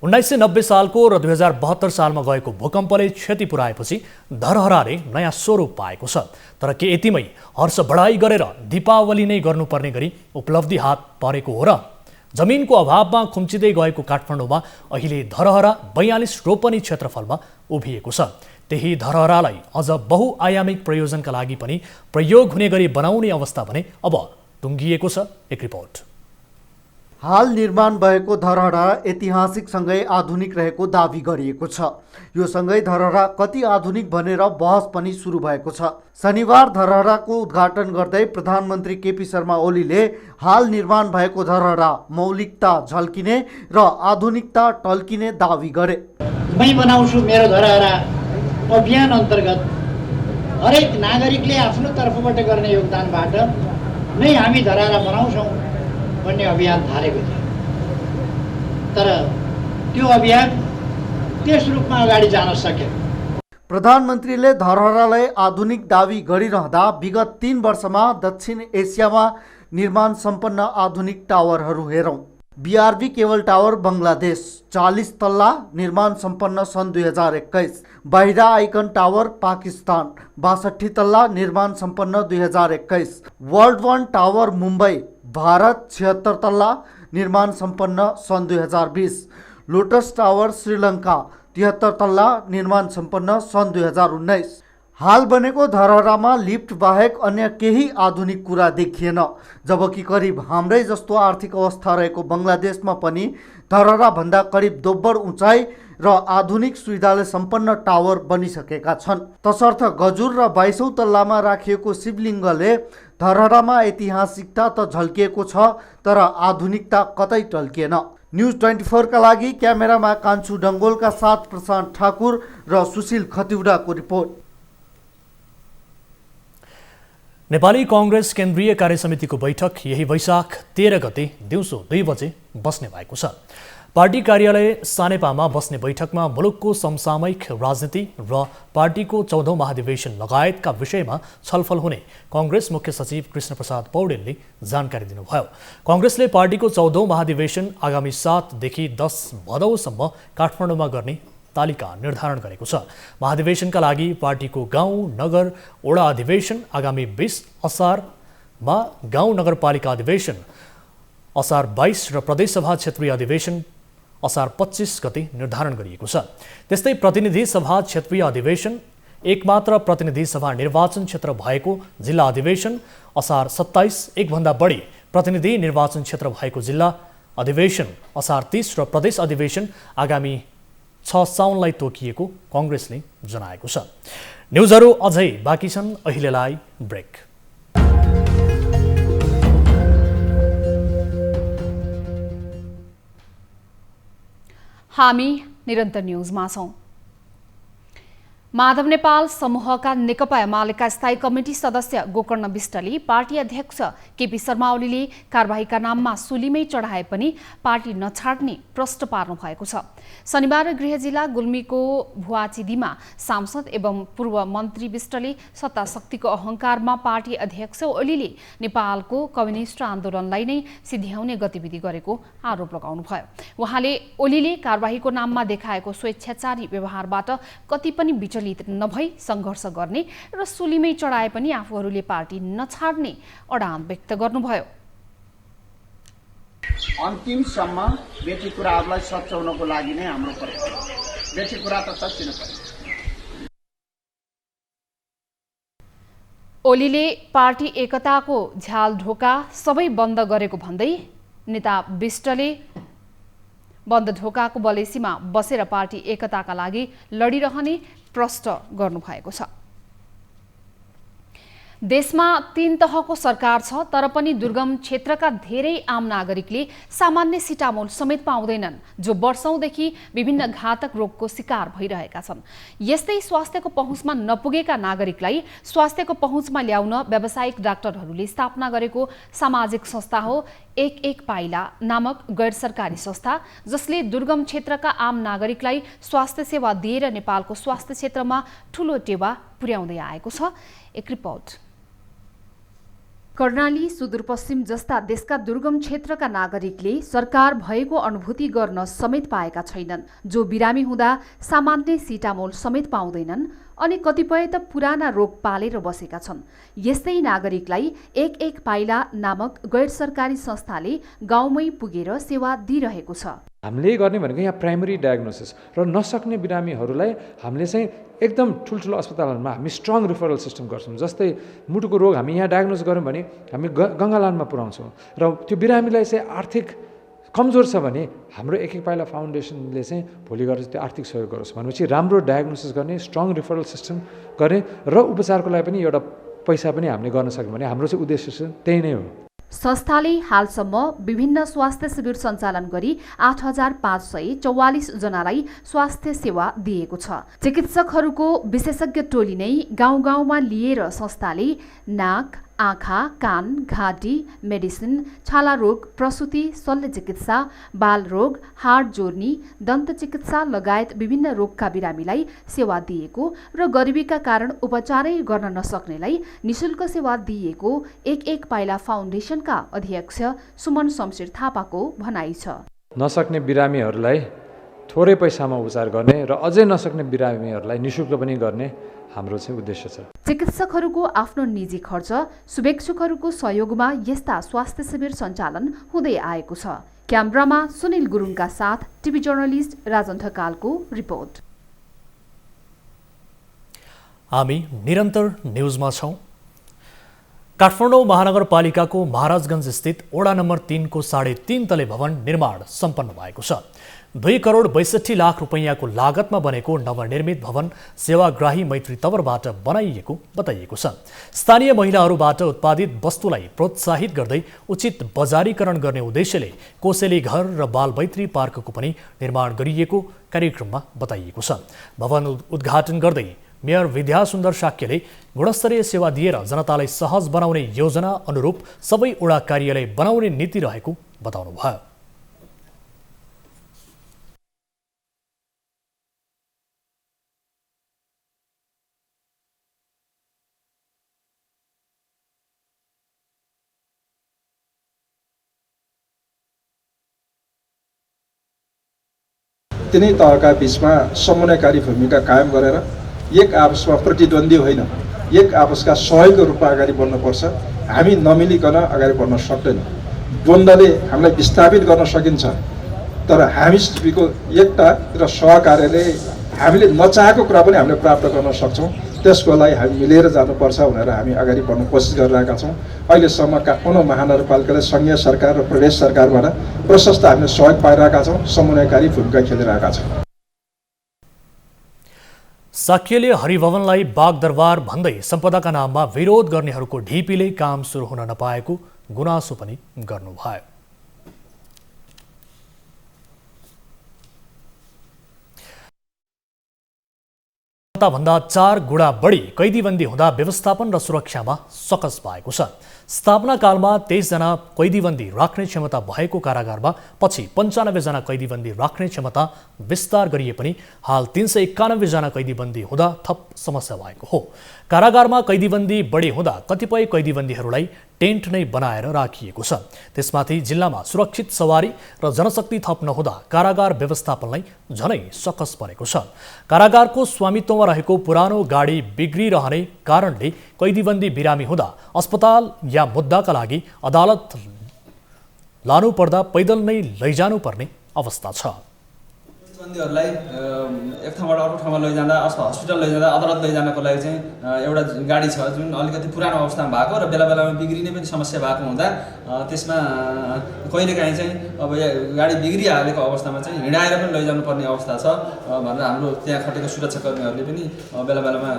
1990 सालको र 2072 सालमा गएको भूकम्पले क्षति पुर्याएपछि धरहराले नयाँ स्वरूप पाएको छ। तर के यतिमै हर्ष बढाइ गरेर दीपावली नै गर्नुपर्ने गरी उपलब्धि हात परेको हो र? जमिनको अभावमा खुम्चिँदै गएको काठमाडौँमा अहिले धरहरा 42 रोपनी क्षेत्रफलमा उभिएको छ। त्यही धरहरालाई अझ बहुआयामिक प्रयोजनका लागि पनि प्रयोग हुने गरी बनाउने अवस्था भने अब टुङ्गिएको छ। एक रिपोर्ट। हाल निर्माण भएको धरहरा ऐतिहासिकसँगै आधुनिक रहेको दावी गरिएको छ। यो सँगै धरहरा कति आधुनिक भनेर बहस पनि सुरु भएको छ। शनिबार धरहराको उद्घाटन गर्दै प्रधानमन्त्री केपी शर्मा ओलीले हाल निर्माण भएको धरहरा मौलिकता झल्किने र आधुनिकता टल्किने दावी गरे। मै बनाउँछु मेरो धरहरा अभियान अन्तर्गत हरेक नागरिकले आफ्नो तर्फबाट गर्ने योगदानबाट नै हामी धरहरा बनाउँछौँ भन्ने अभियान थालेको थियो। तर त्यो अभियान त्यस रूपमा अगाडि जान सकेन। प्रधानमन्त्रीले धरहरालाई आधुनिक दावी गरिरहँदा विगत 3 वर्षमा दक्षिण एसियामा निर्माण सम्पन्न आधुनिक टावरहरू हेरौँ। बीआरबी केबल टावर बङ्गलादेश 40 तल्ला निर्माण सम्पन्न सन् 2021। बाहिरा आइकन टावर पाकिस्तान 62 तल्ला निर्माण सम्पन्न 2021। वर्ल्ड वन टावर मुम्बई भारत 76 तल्ला निर्माण सम्पन्न सन् 2020। लोटस टावर श्रीलङ्का 73 तल्ला निर्माण सम्पन्न सन् 2019। हाल बनेको धरहरामा लिफ्ट बाहेक अन्य केही आधुनिक कुरा देखिएन। जबकि करिब हाम्रै जस्तो आर्थिक अवस्था रहेको बङ्गलादेशमा पनि धरहराभन्दा करिब दोब्बर उचाइ र आधुनिक सुविधाले सम्पन्न टावर बनिसकेका छन्। तसर्थ गजुर र 22औं तल्लामा राखिएको शिवलिङ्गले धरहरामा ऐतिहासिकता त झल्किएको छ, तर आधुनिकता कतै टल्किएन। न्युज 24 का लागि क्यामेरामा कान्छु डङ्गोलका साथ प्रशान्त ठाकुर र सुशील खतिवडाको रिपोर्ट। नेपाली कांग्रेस केन्द्रीय कार्यसमितिको बैठक यही वैशाख 13 गते दिउँसो 2 बजे बस्ने भएको छ। पार्टी कार्यालय सानेपामा बस्ने बैठकमा मुलुकको समसामयिक राजनीति र पार्टीको 14औं महाधिवेशन लगायतका विषयमा छलफल हुने कांग्रेस मुख्य सचिव कृष्णप्रसाद पौडेलले जानकारी दिनुभयो। कांग्रेसले पार्टीको 14औं महाधिवेशन आगामी 7 देखि 10 भदौसम्म काठमाडौँमा गर्ने तालिका निर्धारण गरेको छ। महाधिवेशनका लागि पार्टीको गाउँ नगर ओडा अधिवेशन आगामी 20 असारमा, गाउँ नगरपालिका अधिवेशन असार 22 र प्रदेशसभा क्षेत्रीय अधिवेशन असार 25 गते निर्धारण गरिएको छ। त्यस्तै प्रतिनिधि सभा क्षेत्रीय अधिवेशन, एकमात्र प्रतिनिधि सभा निर्वाचन क्षेत्र भएको जिल्ला अधिवेशन असार 27, एकभन्दा बढी प्रतिनिधि निर्वाचन क्षेत्र भएको जिल्ला अधिवेशन असार 30 र प्रदेश अधिवेशन आगामी 6 साउनलाई तोकिएको कङ्ग्रेसले जनाएको छ। न्युजहरू अझै बाँकी छन्, अहिलेलाई ब्रेक। हामी निरन्तर न्युजमा छौं। माधव नेपाल समूहका नेकपा एमालेका स्थायी कमिटी सदस्य गोकर्ण विष्टले पार्टी अध्यक्ष केपी शर्मा ओलीले कारबाहीका नाममा सुलीमै चढाए पनि पार्टी नछाड्ने प्रश्न पार्नु भएको छ। शनिबार गृह जिल्ला गुल्मीको भुवाचिदीमा सांसद एवं पूर्व मन्त्री विष्टले सत्ता शक्तिको अहंकारमा पार्टी अध्यक्ष ओलीले नेपालको कम्युनिस्ट आन्दोलनलाई नै सिध्याउने गतिविधि गरेको आरोप लगाउनुभयो। उहाँले ओलीले कारबाहीको नाममा देखाएको स्वेच्छाचारी व्यवहारबाट कति पनि विचलित नभई संघर्ष गर्ने र सुलीमै चढाए पनि आफूहरूले पार्टी नछाड्ने अडान व्यक्त गर्नुभयो। अन्तिमसम्म बेटी कुराहरूलाई सच्याउनको लागि नै हाम्रो प्रयत्न। बेटी कुरा त सच्चिनु पर्यो। ओलीले पार्टी एकताको झ्याल ढोका सबै बन्द गरेको भन्दै नेता विष्टले बन्द ढोकाको बलेसीमा बसेर पार्टी एकताका लागि लडिरहने प्रश्न गर्नुभएको छ। देशमा 3 तहको सरकार छ, तर पनि दुर्गम क्षेत्रका धेरै आम नागरिकले सामान्य सिटामोल समेत पाउँदैनन्, जो वर्षौंदेखि विभिन्न घातक रोगको शिकार भइरहेका छन्। यस्तै स्वास्थ्यको पहुँचमा नपुगेका नागरिकलाई स्वास्थ्यको पहुँचमा ल्याउन व्यावसायिक डाक्टरहरूले स्थापना गरेको सामाजिक संस्था हो एक एक पाइला नामक गैर सरकारी संस्था, जसले दुर्गम क्षेत्रका आम नागरिकलाई स्वास्थ्य सेवा दिएर नेपालको स्वास्थ्य क्षेत्रमा ठूलो टेवा पुर्याउँदै आएको छ। एक रिपोर्ट। कर्णाली, सुदूरपश्चिम जस्ता देशका दुर्गम क्षेत्रका नागरिकले सरकार भएको अनुभूति गर्न समेत पाएका छैनन्, जो बिरामी हुँदा सामान्य सिटामोल समेत पाउँदैनन् अनि कतिपय त पुराना रोग पालेर बसेका छन्। यस्तै नागरिकलाई एक एक पाइला नामक गैर सरकारी संस्थाले गाउँमै पुगेर सेवा दिइरहेको छ। हामीले गर्ने भनेको यहाँ प्राइमरी डायग्नोसिस र नसक्ने बिरामीहरूलाई हामीले चाहिँ एकदम ठुल्ठुलो अस्पतालहरूमा हामी स्ट्रङ रिफरल सिस्टम गर्छौँ। जस्तै मुटुको रोग हामी यहाँ डायग्नोस गऱ्यौँ भने हामी गङ्गालानमा पुर्याउँछौँ र त्यो बिरामीलाई चाहिँ आर्थिक कमजोर छ भने हाम्रो एक एक पाइला फाउन्डेसनले चाहिँ भोलि गएर त्यो आर्थिक सहयोग गरोस् भनेपछि राम्रो डायग्नोसिस गर्ने, स्ट्रङ रिफरल सिस्टम गर्ने र उपचारको लागि पनि एउटा पैसा पनि हामीले गर्न सक्यौँ भने हाम्रो चाहिँ उद्देश्य चाहिँ त्यही नै हो। संस्थाले हालसम्म विभिन्न स्वास्थ्य शिविर सञ्चालन गरी 8544 जनालाई स्वास्थ्य सेवा दिएको छ। चिकित्सकहरूको विशेषज्ञ टोली नै गाउँ गाउँमा लिएर संस्थाले नाक, आँखा, कान, घाँटी, मेडिसिन, छाला रोग, प्रसुति, शल्य चिकित्सा, बाल रोग, हाड जोर्नी, दन्त चिकित्सा लगायत विभिन्न रोगका बिरामीलाई सेवा दिएको र गरिबीका कारण उपचारै गर्न नसक्नेलाई निशुल्क सेवा दिएको एक एक पाइला फाउन्डेसनका अध्यक्ष सुमन शमशेर थापाको भनाइ छ। नसक्ने बिरामीहरूलाई थोरै पैसामा उपचार गर्ने र अझै नसक्ने बिरामीहरूलाई निशुल्क पनि गर्ने हाम्रो चाहिँ उद्देश्य छ। चिकित्सकहरूको आफ्नो निजी खर्च, शुभेच्छुकहरूको सहयोगमा यस्ता स्वास्थ्य शिविर सञ्चालन हुँदै आएको छ। क्यामेरामा सुनिल गुरुङका साथ टिभी जर्नलिस्ट राजन ढकालको रिपोर्ट। हामी निरन्तर न्युजमा छौं। काठमाडौँ महानगरपालिकाको महाराजगञ्ज स्थित वडा नम्बर 3 को 3.5 तले भवन निर्माण सम्पन्न भएको छ। 2 करोड 62 लाख रुपैयाँको लागतमा बनेको नवनिर्मित भवन सेवाग्राही मैत्री तवरबाट बनाइएको बताइएको छ। स्थानीय महिलाहरूबाट उत्पादित वस्तुलाई प्रोत्साहित गर्दै उचित बजारीकरण गर्ने उद्देश्यले कोसेली घर र बाल मैत्री पार्कको पनि निर्माण गरिएको कार्यक्रममा बताइएको छ। भवन उद्घाटन गर्दै मेयर विद्यासुन्दर शाक्यले गुणस्तरीय सेवा दिएर जनतालाई सहज बनाउने योजना अनुरूप सबै वडा कार्यालय बनाउने नीति रहेको बताउनुभयो। तिनै तहका बीचमा समन्वयकारी भूमिका कायम गरेर एक आपसमा प्रतिद्वन्दी होइन, एक आपसका सहयोगको रूपमा अगाडि बढ्नुपर्छ। हामी नमिलिकन अगाडि बढ्न सक्दैनौँ। द्वन्द्वले हामीलाई विस्थापित गर्न सकिन्छ, तर हामीको एकता र सहकार्यले हामीले नचाहेको कुरा पनि हामीले प्राप्त गर्न सक्छौँ। त्यसको लागि हामी मिलेर जानुपर्छ भनेर हामी अगाडि बढ्न कोसिस गरिरहेका छौँ। अहिलेसम्म काठमाडौँ महानगरपालिकाले सङ्घीय सरकार र प्रदेश सरकारबाट प्रशस्त हामीले सहयोग पाइरहेका छौँ, समन्वयकारी भूमिका खेलिरहेका छौँ। साक्यले हरिभवनलाई बागदरबार भन्दै सम्पदाका नाममा विरोध गर्नेहरूको ढिपीले काम सुरु हुन नपाएको गुनासो पनि गर्नुभयो। भन्दा 4 गुणा बढी कैदीबन्दी हुँदा व्यवस्थापन र सुरक्षामा सकस भएको छ। स्थापना कालमा 23 जना कैदीबन्दी राख्ने क्षमता भएको कारागारमा पछि 95 जना कैदीबन्दी राख्ने क्षमता विस्तार गरिए पनि हाल 391 जना कैदीबन्दी हुँदा थप समस्या भएको हो। कारागारमा कैदीबन्दी बढी हुँदा कतिपय कैदीबन्दीहरूलाई टेन्ट नै बनाएर राखिएको छ। त्यसमाथि जिल्लामा सुरक्षित सवारी र जनशक्ति थप नहुँदा कारागार व्यवस्थापनलाई झनै सकस परेको छ। कारागारको स्वामित्वमा रहेको पुरानो गाडी बिग्रिरहने कारणले कैदीबन्दी बिरामी हुँदा अस्पताल या मुद्दाका लागि अदालत लानु पर्दा पैदल नै लैजानु पर्ने अवस्था छ। बन्दीहरूलाई एक ठाउँबाट अर्को ठाउँमा लैजाँदा हस्पिटल लैजाँदा अदालत लैजानको लागि चाहिँ एउटा गाडी छ जुन अलिकति पुरानो अवस्थामा भएको र बेला बेलामा बिग्रिने पनि समस्या भएको हुँदा त्यसमा कहिलेकाहीँ चाहिँ अब गाडी बिग्रिहालेको अवस्थामा चाहिँ हिँडाएर पनि लैजानु पर्ने अवस्था छ भनेर हाम्रो त्यहाँ खटेको सुरक्षाकर्मीहरूले पनि बेला बेलामा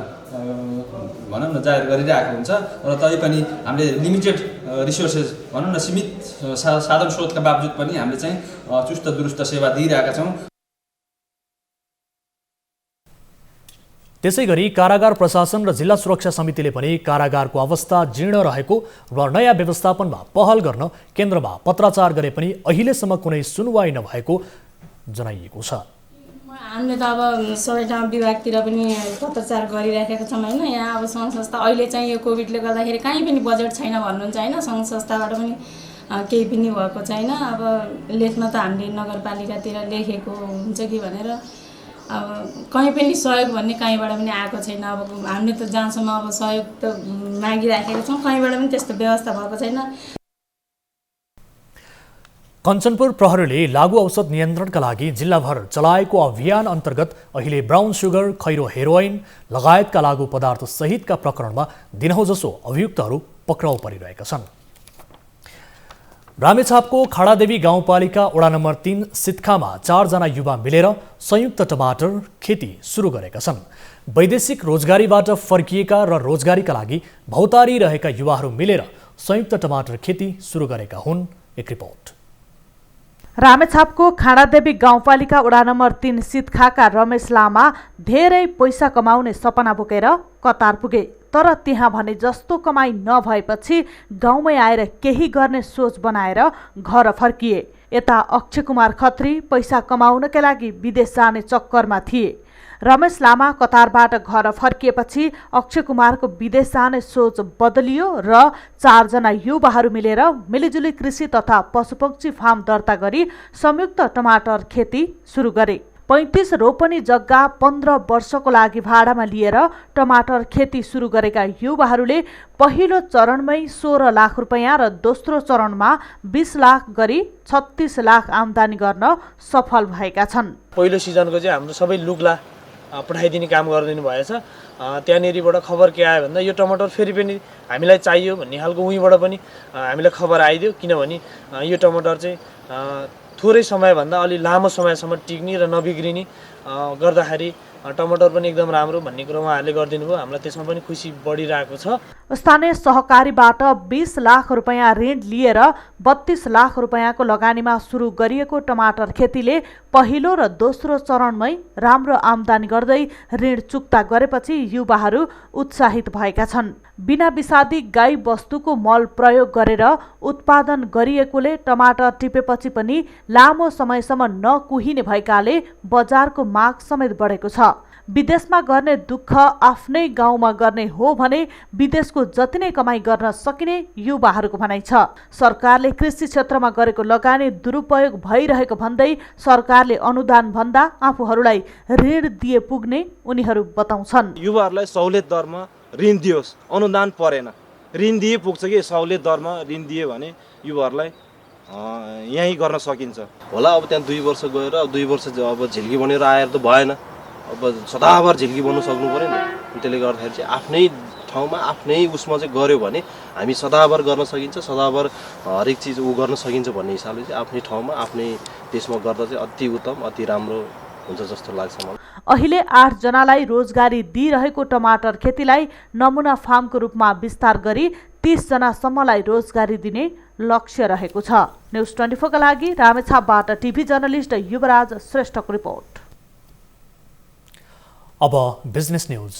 भनौँ न जाहेर गरिरहेको हुन्छ। र तैपनि हामीले लिमिटेड रिसोर्सेस भनौँ न सीमित साधन स्रोतका बावजुद पनि हामीले चाहिँ चुस्त दुरुस्त सेवा दिइरहेका छौँ। त्यसैगरी कारागार प्रशासन र जिल्ला सुरक्षा समितिले पनि कारागारको अवस्था जीर्ण रहेको र नयाँ व्यवस्थापनमा पहल गर्न केन्द्रमा पत्राचार गरे पनि अहिलेसम्म कुनै सुनवाई नभएको जनाइएको छ। हामीले त अब सबै ठाउँ विभागतिर पनि पत्राचार गरिराखेका छौँ होइन। यहाँ अब सङ्घ संस्था अहिले चाहिँ यो कोभिडले गर्दाखेरि कहीँ पनि बजेट छैन भन्नुहुन्छ होइन। सङ्घ संस्थाबाट पनि केही पनि भएको छैन। अब लेख्न त हामीले नगरपालिकातिर लेखेको हुन्छ कि भनेर अब कहीँ पनि सहयोग भन्ने कहीँबाट पनि आएको छैन। अब हामीले त जहाँसम्म अब सहयोग त मागिराखेका छौँ, कहीँबाट पनि त्यस्तो व्यवस्था भएको छैन। कञ्चनपुर प्रहरीले लागु औषध नियन्त्रणका लागि जिल्लाभर चलाएको अभियान अन्तर्गत अहिले ब्राउन सुगर, खैरो हेरोइन लगायतका लागु पदार्थ सहितका प्रकरणमा दिनहुँजसो अभियुक्तहरू पक्राउ परिरहेका छन्। रामेछापको खाडादेवी गाउँपालिका वडा नम्बर 3 सितखामा 4 जना युवा मिलेर संयुक्त टमाटर खेती सुरु गरेका छन्। वैदेशिक रोजगारीबाट फर्किएका र रोजगारीका लागि भौतारी रहेका युवाहरू मिलेर संयुक्त टमाटर खेती सुरु गरेका हुन्। एक रिपोर्ट। रामेछापको खाडादेवी गाउँपालिका वडा नम्बर 3 सितखाका रमेश लामा धेरै पैसा कमाउने सपना बोकेर कतार पुगे, तर त्यहाँ भने जस्तो कमाई नभएपछि गाउँमै आएर केही गर्ने सोच बनाएर घर फर्किए। यता अक्षय कुमार खत्री पैसा कमाउनका लागि विदेश जाने चक्करमा थिए। रमेश लामा कतारबाट घर फर्किएपछि अक्षय कुमारको विदेश जाने सोच बदलियो र 4 जना युवाहरू मिलेर मिलिजुली कृषि तथा पशुपक्षी फार्म दर्ता गरी संयुक्त टमाटर खेती सुरु गरे। 35 रोपनी जग्गा 15 वर्षको लागि भाडामा लिएर टमाटर खेती सुरु गरेका युवाहरूले पहिलो चरणमै 16 लाख रुपैयाँ र दोस्रो चरणमा 20 लाख गरी 36 लाख आम्दानी गर्न सफल भएका छन्। पहिलो सिजनको चाहिँ हाम्रो सबै लुग्ला पठाइदिने काम गरिदिनु भएछ। त्यहाँनिरबाट खबर के आयो भन्दा यो टमाटर फेरि पनि हामीलाई चाहियो भन्ने खालको उहीँबाट पनि हामीलाई खबर आइदियो, किनभने यो टमाटर चाहिँ थोरै समयभन्दा अलि लामो समयसम्म टिक्ने र नबिग्रिने गर्दाखेरि टमाटर पनि एकदम राम्रो भन्ने कुरो उहाँहरूले गरिदिनु भयो। हामीलाई त्यसमा पनि खुसी बढिरहेको छ। स्थानीय सहकारीबाट 20 लाख रुपैयाँ ऋण लिएर 32 लाख रुपैयाँको लगानीमा सुरु गरिएको टमाटर खेतीले पहिलो र दोस्रो चरणमै राम्रो आम्दानी गर्दै ऋण चुक्ता गरेपछि युवाहरू उत्साहित भएका छन्। बिना विषादी गाई वस्तुको मल प्रयोग गरेर उत्पादन गरिएकोले टमाटर टिपेपछि पनि लामो समयसम्म नकुहिने भएकाले बजारको माग समेत बढेको छ। विदेशमा गर्ने दुःख आफ्नै गाउँमा गर्ने हो भने विदेशको जति नै कमाई गर्न सकिने युवाहरूको भनाइ छ। सरकारले कृषि क्षेत्रमा गरेको लगानी दुरुपयोग भइरहेको भन्दै सरकारले अनुदान भन्दा आफूहरूलाई ऋण दिए पुग्ने उनीहरू बताउँछन्। युवाहरूलाई सहुलियत दरमा ऋण दियोस्, अनुदान परेन, ऋण दिए पुग्छ कि सहुलियत दरमा ऋण दिए भने युवाहरूलाई यहीँ गर्न सकिन्छ होला। अब त्यहाँ 2 वर्ष गएर 2 वर्ष अब झिल्की बनेर आएर त भएन, अब सदाभर झिल्की बन्नु सक्नु पऱ्यो नि। त्यसले गर्दाखेरि चाहिँ आफ्नै ठाउँमा आफ्नै उसमा चाहिँ गऱ्यो भने हामी सदाभर गर्न सकिन्छ, सदाभर हरेक चिज गर्न सकिन्छ भन्ने हिसाबले चाहिँ आफ्नै ठाउँमा आफ्नै देशमा गर्दा चाहिँ अति उत्तम अति राम्रो हुन्छ जस्तो लाग्छ मलाई। अहिले 8 जनालाई रोजगारी दिइरहेको टमाटर खेतीलाई नमुना फार्मको रूपमा विस्तार गरी 30 जनासम्मलाई रोजगारी दिने लक्ष्य रहेको छ। न्युज 24 का लागि रामेछापबाट टिभी जर्नलिस्ट युवराज श्रेष्ठको रिपोर्ट। अब बिजनेस न्यूज।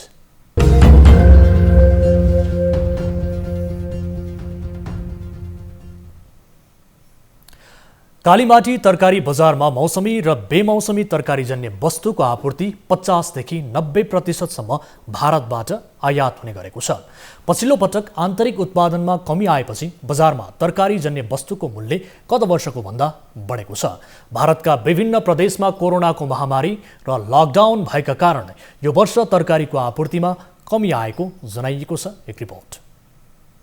कालीमाटी तरकारी बजारमा मौसमी र बेमौसमी तरकारीजन्य वस्तुको आपूर्ति 50 देखि 90% भारतबाट आयात हुने गरेको छ। पछिल्लो पटक आन्तरिक उत्पादनमा कमी आएपछि बजारमा तरकारीजन्य वस्तुको मूल्य गत वर्षको भन्दा बढेको छ। भारतका विभिन्न प्रदेशमा कोरोनाको महामारी र लकडाउन भएका कारण यो वर्ष तरकारीको आपूर्तिमा कमी आएको जनाइएको छ। एक रिपोर्ट।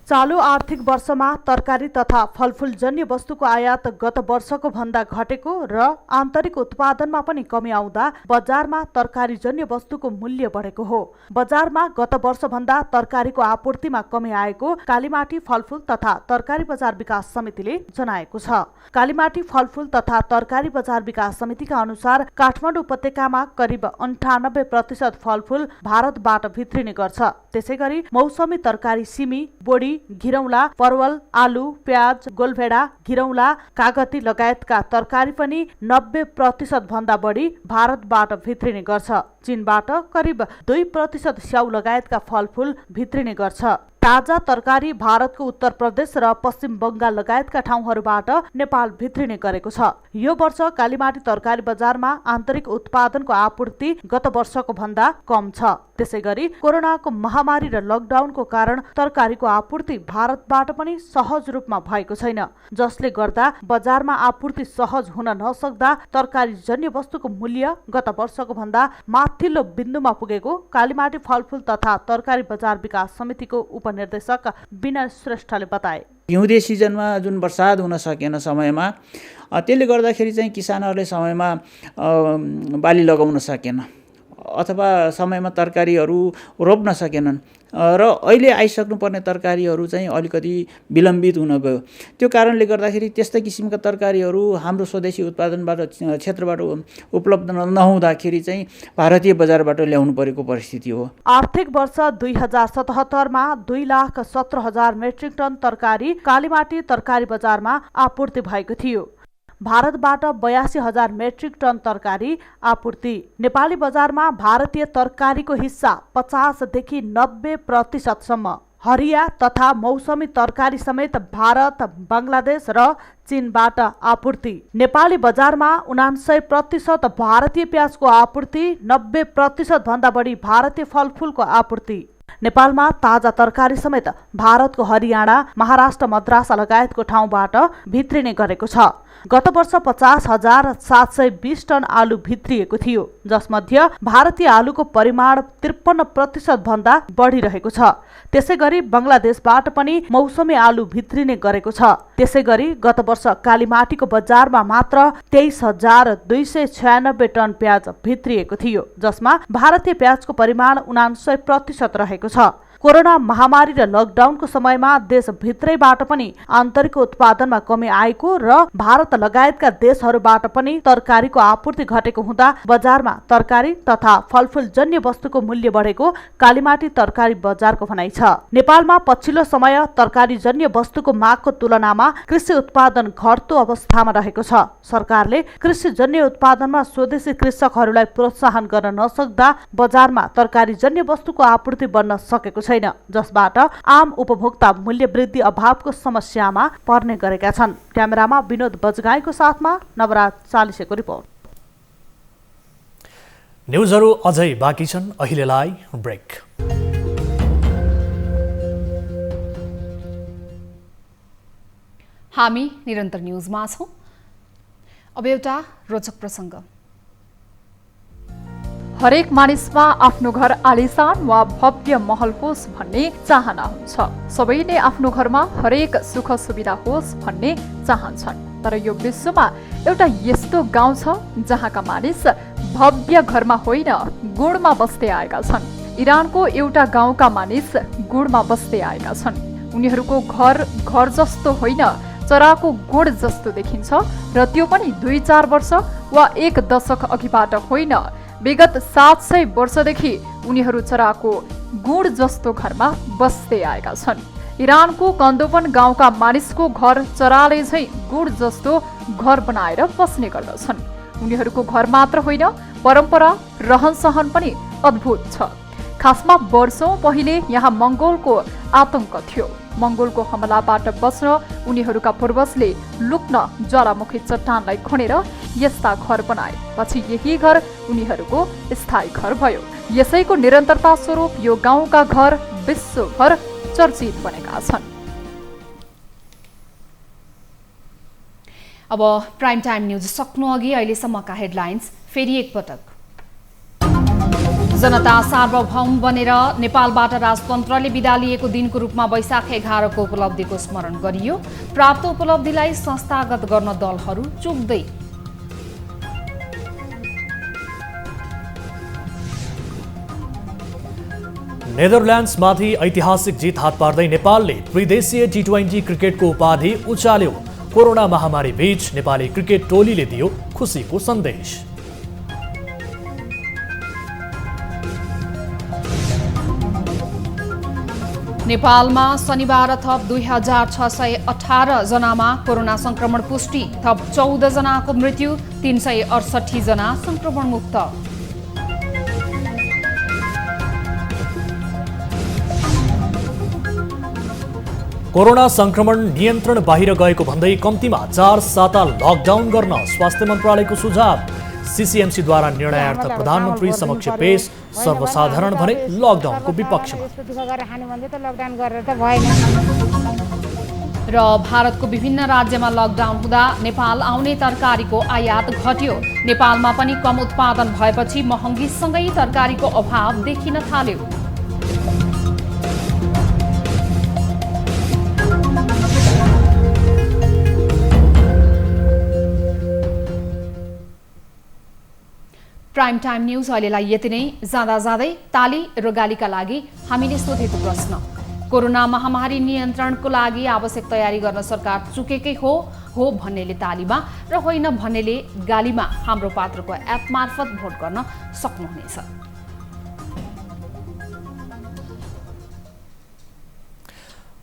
चालू आर्थिक वर्षमा तरकारी तथा फलफूलजन्य वस्तुको आयात गत वर्षको भन्दा घटेको र आन्तरिक उत्पादनमा पनि कमी आउँदा बजारमा तरकारीजन्य वस्तुको मूल्य बढेको हो। बजारमा गत वर्षभन्दा तरकारीको आपूर्तिमा कमी आएको कालीमाटी फलफूल तथा तरकारी बजार विकास समितिले जनाएको छ। कालीमाटी फलफूल तथा तरकारी बजार विकास समितिका अनुसार काठमाडौँ उपत्यकामा करिब 98% फलफूल भारतबाट भित्रिने गर्छ। त्यसैगरी मौसमी तरकारी सिमी, बोडी, घिरौला, परवल, आलु, प्याज, गोलभेडा, घिरौला, कागती लगायतका तरकारी पनि 90% भन्दा बढी भारतबाट भित्रिने गर्छ। चीनबाट करिब 2% स्याउ लगायतका फलफूल भित्रिने गर्छ। ताजा तरकारी भारतको उत्तर प्रदेश र पश्चिम बंगाल लगायतका ठाउँहरूबाट नेपाल भित्रिने गरेको छ। यो वर्ष कालीमाटी तरकारी बजारमा आन्तरिक उत्पादनको आपूर्ति गत वर्षको भन्दा कम छ। त्यसैगरी कोरोनाको महामारी र लकडाउनको कारण तरकारीको आपूर्ति भारतबाट पनि सहज रूपमा भएको छैन, जसले गर्दा बजारमा आपूर्ति सहज हुन नसक्दा तरकारीजन्य वस्तुको मूल्य गत वर्षको भन्दा माथिल्लो बिन्दुमा पुगेको कालीमाटी फलफूल तथा तरकारी बजार विकास समितिको उपनिर्देशक विनय श्रेष्ठले बताए। हिउँदे सिजनमा जुन वर्षाद हुन सकेन समयमा, त्यसले गर्दाखेरि चाहिँ किसानहरूले समयमा बाली लगाउन सकेन अथवा समयमा तरकारीहरू रोप्न सकेनन् र अहिले आइसक्नुपर्ने तरकारीहरू चाहिँ अलिकति विलम्बित हुन गयो। त्यो कारणले गर्दाखेरि त्यस्ता किसिमका तरकारीहरू हाम्रो स्वदेशी उत्पादनबाट क्षेत्रबाट उपलब्ध नहुँदाखेरि चाहिँ भारतीय बजारबाट ल्याउनु परेको परिस्थिति हो। आर्थिक वर्ष 2077 मा 2,17,000 मेट्रिक टन तरकारी कालीमाटी तरकारी बजारमा आपूर्ति भएको थियो। भारतबाट 82,000 मेट्रिक टन तरकारी आपूर्ति। नेपाली बजारमा भारतीय तरकारीको हिस्सा 50 देखि 90% सम्म, हरिया तथा मौसमी तरकारी समेत भारत, बंगलादेश र चीनबाट आपूर्ति। नेपाली बजारमा 99% भारतीय प्याजको आपूर्ति, 90% भन्दा बढी भारतीय फलफूलको आपूर्ति। नेपालमा ताजा तरकारी समेत भारतको हरियाणा, महाराष्ट्र, मद्रास लगायतको ठाउँबाट भित्रिने गरेको छ। गत वर्ष 50,720 टन आलु भित्रिएको थियो, जसमध्ये भारतीय आलुको परिमाण 53% भन्दा बढी रहेको छ। त्यसैगरी बंगलादेशबाट पनि मौसमी आलु भित्रिने गरेको छ। त्यसैगरी गत वर्ष कालीमाटीको बजारमा मात्र 23,296 टन प्याज भित्रिएको थियो, जसमा भारतीय प्याजको परिमाण 99% रहेको छ। कोरोना महामारी र लकडाउनको समयमा देशभित्रैबाट पनि आन्तरिक उत्पादनमा कमी आएको र भारत लगायतका देशहरूबाट पनि तरकारीको आपूर्ति घटेको हुँदा बजारमा तरकारी तथा फलफूलजन्य वस्तुको मूल्य बढेको कालीमाटी तरकारी बजारको भनाइ छ। नेपालमा पछिल्लो समय तरकारीजन्य वस्तुको मागको तुलनामा कृषि उत्पादन घट्दो अवस्थामा रहेको छ। सरकारले कृषिजन्य उत्पादनमा स्वदेशी कृषकहरूलाई प्रोत्साहन गर्न नसक्दा बजारमा तरकारीजन्य वस्तुको आपूर्ति बढ्न सकेको छैन, जसबाट आम उपभोक्ता मूल्य वृद्धि अभावको समस्यामा पर्ने गरेका छन्। क्यामेरामा विनोद बजगाईको साथमा नवराज चालिसेको रिपोर्ट। न्युजहरू अझै बाँकी छन्, अहिलेलाई ब्रेक। हामी निरन्तर न्युजमा छौं। अब एउटा रोचक प्रसङ्ग। हरेक मानिसमा आफ्नो घर आलिशान वा भव्य महल होस् भन्ने चाहना हुन्छ। सबैले आफ्नो घरमा हरेक सुख सुविधा होस् भन्ने चाहन्छन्। तर यो विश्वमा एउटा यस्तो गाउँ छ जहाँका मानिस भव्य घरमा होइन गुणमा बस्दै आएका छन्। इरानको एउटा गाउँका मानिस गुणमा बस्दै आएका छन्। उनीहरूको घर घर जस्तो होइन चराको गुण जस्तो देखिन्छ र त्यो पनि 2-4 वर्ष वा 1 दशक अघिबाट होइन, विगत 700 वर्षदेखि उनीहरू चराको गुण जस्तो घरमा बस्दै आएका छन्। इरानको कन्दोपन गाउँका मानिसको घर चराले झैँ गुण जस्तो घर बनाएर बस्ने गर्दछन्। उनीहरूको घर मात्र होइन परम्परा रहनसहन पनि अद्भुत छ। खासमा वर्षौं पहिले यहाँ मङ्गोलको आतंक थियो। मङ्गोलको हमलाबाट बच्न उनीहरूका पूर्वजले लुक्न ज्वालामुखी चट्टानलाई खनेर यस्ता घर बनाए। पछि यही घर उनीहरूको स्थायी घर भयो। यसैको निरन्तरता स्वरूप यो गाउँका घर विश्वभर चर्चित बनेका छन्। अब प्राइम टाइम न्यूज सक्नु अघि अहिलेसम्मका हेडलाइन्स फेरि एकपटक। जनता सार्वभौम बनेर नेपालबाट राजतन्त्रले बिदा लिएको दिनको रूपमा वैशाख 11 को उपलब्धिको स्मरण गरियो। प्राप्त उपलब्धिलाई संस्थागत गर्न दलहरू चुक्दै। नेदरल्यान्ड्समाथि ऐतिहासिक जित हात पार्दै नेपालले त्रिदेशीय T20 क्रिकेटको उपाधि उचाल्यो। कोरोना महामारी बीच नेपाली क्रिकेट टोलीले दियो खुसीको सन्देश। नेपालमा शनिबार थप 2618 जनामा कोरोना संक्रमण पुष्टि, थप 14 जनाको मृत्यु, 368 जना संक्रमण मुक्त। कोरोना संक्रमण नियन्त्रण बाहिर गएको भन्दै कम्तीमा 4 साता लकडाउन गर्न स्वास्थ्य मन्त्रालयको सुझाव। सीसीएमसीद्वारा निर्णयार्थ प्रधानमन्त्री समक्ष पेश, सर्वसाधारण भने लकडाउनको विपक्षमा। र भारतको विभिन्न राज्यमा लकडाउन हुँदा नेपाल आउने तरकारीको आयात घट्यो। नेपालमा पनि कम उत्पादन भएपछि महँगीसँगै तरकारीको अभाव देखिन थाल्यो। प्राइम टाइम न्यूज अहिलेलाई यति नै। जाँदा जाँदै ताली र गालीका लागि हामीले सोधेको प्रश्न, कोरोना महामारी नियन्त्रणको लागि आवश्यक तयारी गर्न सरकार चुकेकै हो भन्नेले तालीमा र होइन भन्नेले गालीमा हाम्रो पात्रको एप मार्फत भोट गर्न सक्नुहुनेछ।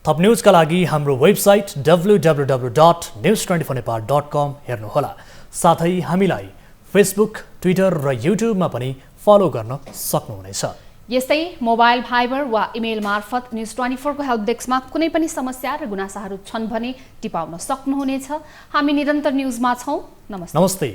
थप न्यूजका लागि हाम्रो वेबसाइट www.news24nepal.com हेर्नुहोला। साथै हामीलाई फेसबुक, ट्विटर र युट्युबमा पनि फलो गर्न सक्नुहुनेछ। यस्तै मोबाइल भाइबर वा इमेल मार्फत न्युज 24 को हेल्प डेस्कमा कुनै पनि समस्या र गुनासाहरू छन् भने टिपाउन सक्नुहुनेछ। हामी निरन्तर न्युजमा छौं। नमस्ते।